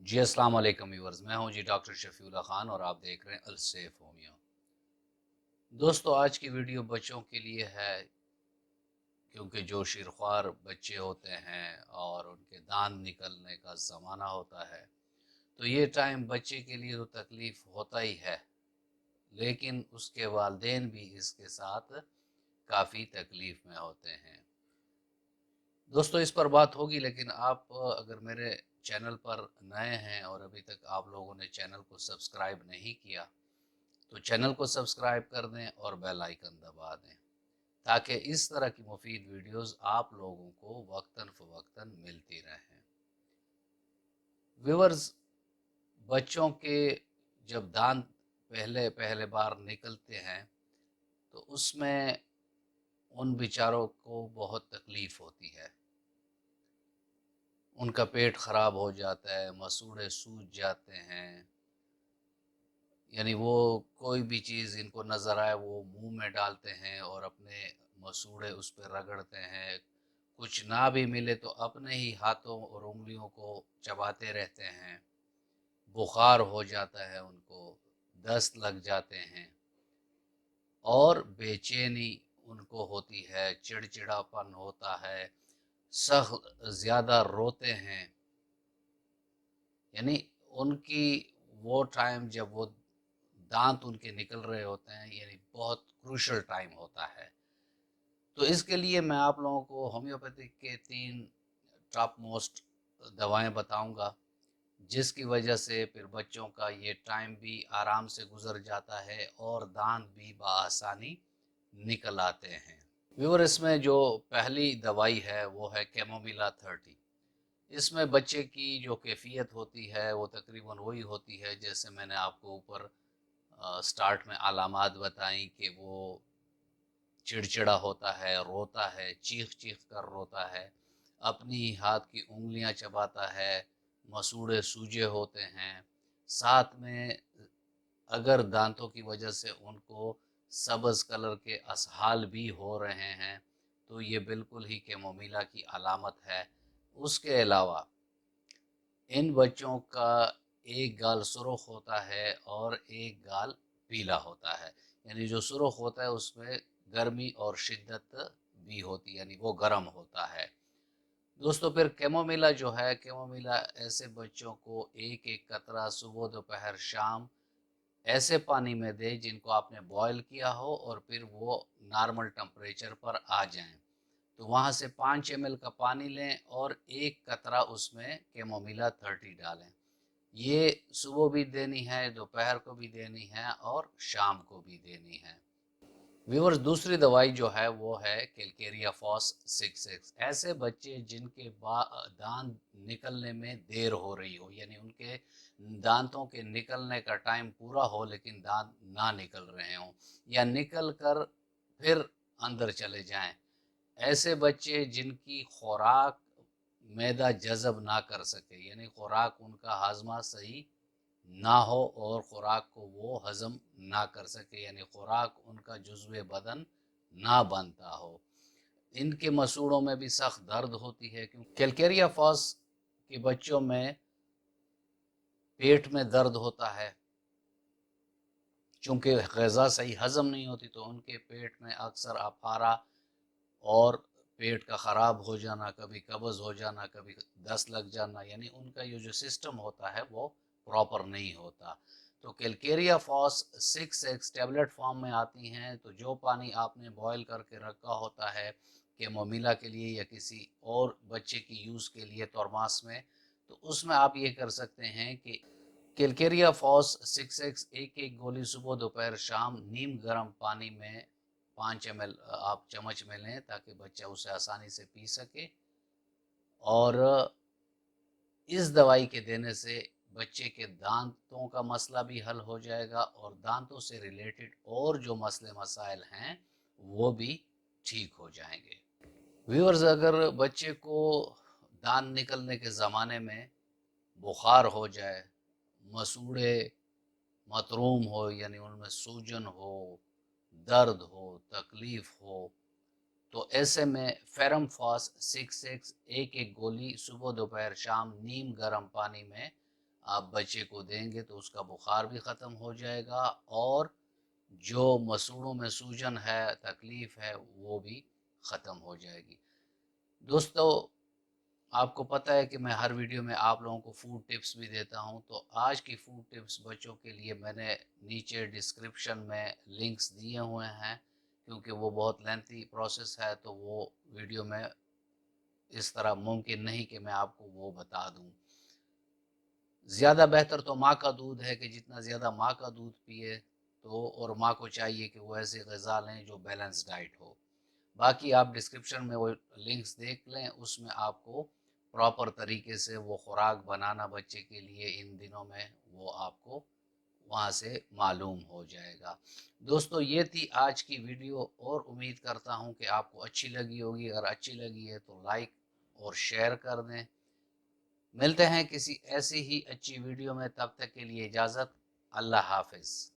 जी अस्सलाम वालेकुम व्यूअर्स, मैं हूं जी डॉक्टर शफीउल्लाह खान और आप देख रहे हैं अलसेफ होमियो। दोस्तों, आज की वीडियो बच्चों के लिए है क्योंकि जो शीरख्वार बच्चे होते हैं और उनके दांत निकलने का ज़माना होता है, तो ये टाइम बच्चे के लिए तो तकलीफ़ होता ही है, लेकिन उसके वालिदैन भी इसके साथ काफ़ी तकलीफ़ में होते हैं। दोस्तों, इस पर बात होगी, लेकिन आप अगर मेरे चैनल पर नए हैं और अभी तक आप लोगों ने चैनल को सब्सक्राइब नहीं किया, तो चैनल को सब्सक्राइब कर दें और बेल आइकन दबा दें ताकि इस तरह की मुफीद वीडियोस आप लोगों को वक्तन फ़वक्तन मिलती रहें। व्यूअर्स, बच्चों के जब दांत पहले पहले बार निकलते हैं तो उसमें उन बेचारों को बहुत तकलीफ़ होती है। उनका पेट ख़राब हो जाता है, मसूड़े सूज जाते हैं, यानी वो कोई भी चीज़ इनको नज़र आए वो मुंह में डालते हैं और अपने मसूड़े उस पर रगड़ते हैं। कुछ ना भी मिले तो अपने ही हाथों और उंगलियों को चबाते रहते हैं। बुखार हो जाता है उनको, दस्त लग जाते हैं और बेचैनी उनको होती है, चिड़चिड़ापन होता है, सख्त ज़्यादा रोते हैं। यानी उनकी वो टाइम जब वो दांत उनके निकल रहे होते हैं, यानी बहुत क्रूशल टाइम होता है। तो इसके लिए मैं आप लोगों को होम्योपैथिक के 3 टॉप मोस्ट दवाएं बताऊंगा, जिसकी वजह से फिर बच्चों का ये टाइम भी आराम से गुजर जाता है और दांत भी बआसानी निकल आते हैं। व्यूअर, इसमें जो पहली दवाई है वो है कैमोमिला 30। इसमें बच्चे की जो कैफियत होती है वो तकरीबन वही होती है जैसे मैंने आपको ऊपर स्टार्ट में अलामात बताई कि वो चिड़चिड़ा होता है, रोता है, चीख चीख कर रोता है, अपनी हाथ की उंगलियां चबाता है, मसूड़े सूजे होते हैं, साथ में अगर दांतों की वजह से उनको सब्ज़ कलर के असहाल भी हो रहे हैं तो ये बिल्कुल ही कैमोमिला की अलामत है। उसके अलावा इन बच्चों का एक गाल सुर्ख होता है और एक गाल पीला होता है, यानी जो सुर्ख होता है उसमें गर्मी और शिद्दत भी होती है, यानी वो गर्म होता है। दोस्तों, फिर कैमोमिला जो है, कैमोमिला ऐसे बच्चों को एक एक कतरा सुबह दोपहर शाम ऐसे पानी में दें जिनको आपने बॉयल किया हो और फिर वो नॉर्मल टेम्परेचर पर आ जाएं। तो वहाँ से 5 ml का पानी लें और एक कतरा उसमें कैमोमिला 30 डालें। ये सुबह भी देनी है, दोपहर को भी देनी है और शाम को भी देनी है। व्यूअर्स, दूसरी दवाई जो है वो है कैलकेरिया फॉस 66। ऐसे बच्चे जिनके दांत निकलने में देर हो रही हो, यानी उनके दांतों के निकलने का टाइम पूरा हो लेकिन दांत ना निकल रहे हों या निकल कर फिर अंदर चले जाएं, ऐसे बच्चे जिनकी खुराक मैदा जज़ब ना कर सके, यानी खुराक उनका हाजमा सही ना हो और खुराक को वो हज़म ना कर सके, यानी खुराक उनका जुज़्व बदन ना बनता हो। इनके मसूड़ों में भी सख्त दर्द होती है क्योंकि कैलकेरिया फॉस के बच्चों में पेट में दर्द होता है, चूँकि ग़िज़ा सही हज़म नहीं होती तो उनके पेट में अक्सर अफारा और पेट का ख़राब हो जाना, कभी कब्ज़ हो जाना, कभी दस्त लग जाना, यानी उनका ये जो सिस्टम होता है वो प्रॉपर नहीं होता। तो Calcarea FOSS 6x tablet form में आती हैं, तो जो पानी आपने बॉयल करके रखा होता है कैमोमिला के लिए या किसी और बच्चे की यूज़ के लिए थर्मास में, तो उसमें आप ये कर सकते हैं कि कैलकेरिया फॉस 6x एक एक गोली सुबह दोपहर शाम नीम गर्म पानी में 5 ml आप चम्मच में लें ताकि बच्चा उसे आसानी से पी सके। और इस दवाई के देने से बच्चे के दांतों का मसला भी हल हो जाएगा और दांतों से रिलेटेड और जो मसले मसाइल हैं वो भी ठीक हो जाएंगे। व्यूअर्स, अगर बच्चे को दांत निकलने के ज़माने में बुखार हो जाए, मसूड़े मतरूम हो, यानी उनमें सूजन हो, दर्द हो, तकलीफ़ हो, तो ऐसे में फेरम फॉस 6 एक एक गोली सुबह दोपहर शाम नीम गर्म पानी में آپ بچے کو دیں گے تو اس کا بخار بھی ختم ہو جائے گا، اور جو مسوڑوں میں سوجن ہے، تکلیف ہے، وہ بھی ختم ہو جائے گی۔ دوستو، آپ کو پتہ ہے کہ میں ہر ویڈیو میں آپ لوگوں کو فوڈ ٹپس بھی دیتا ہوں، تو آج کی فوڈ ٹپس بچوں کے لیے میں نے نیچے ڈسکرپشن میں لنکس دیے ہوئے ہیں، کیونکہ وہ بہت لینتھی پروسیس ہے تو وہ ویڈیو میں اس طرح ممکن نہیں کہ میں آپ کو وہ بتا دوں۔ زیادہ بہتر تو ماں کا دودھ ہے کہ جتنا زیادہ ماں کا دودھ پیے تو، اور ماں کو چاہیے کہ وہ ایسے غذا لیں جو بیلنس ڈائٹ ہو۔ باقی آپ ڈسکرپشن میں وہ لنکس دیکھ لیں، اس میں آپ کو پراپر طریقے سے وہ خوراک بنانا بچے کے لیے ان دنوں میں وہ آپ کو وہاں سے معلوم ہو جائے گا۔ دوستو، یہ تھی آج کی ویڈیو، اور امید کرتا ہوں کہ آپ کو اچھی لگی ہوگی۔ اگر اچھی لگی ہے تو لائک اور شیئر کر دیں۔ ملتے ہیں کسی ایسی ہی اچھی ویڈیو میں، تب تک کے لیے اجازت۔ اللہ حافظ۔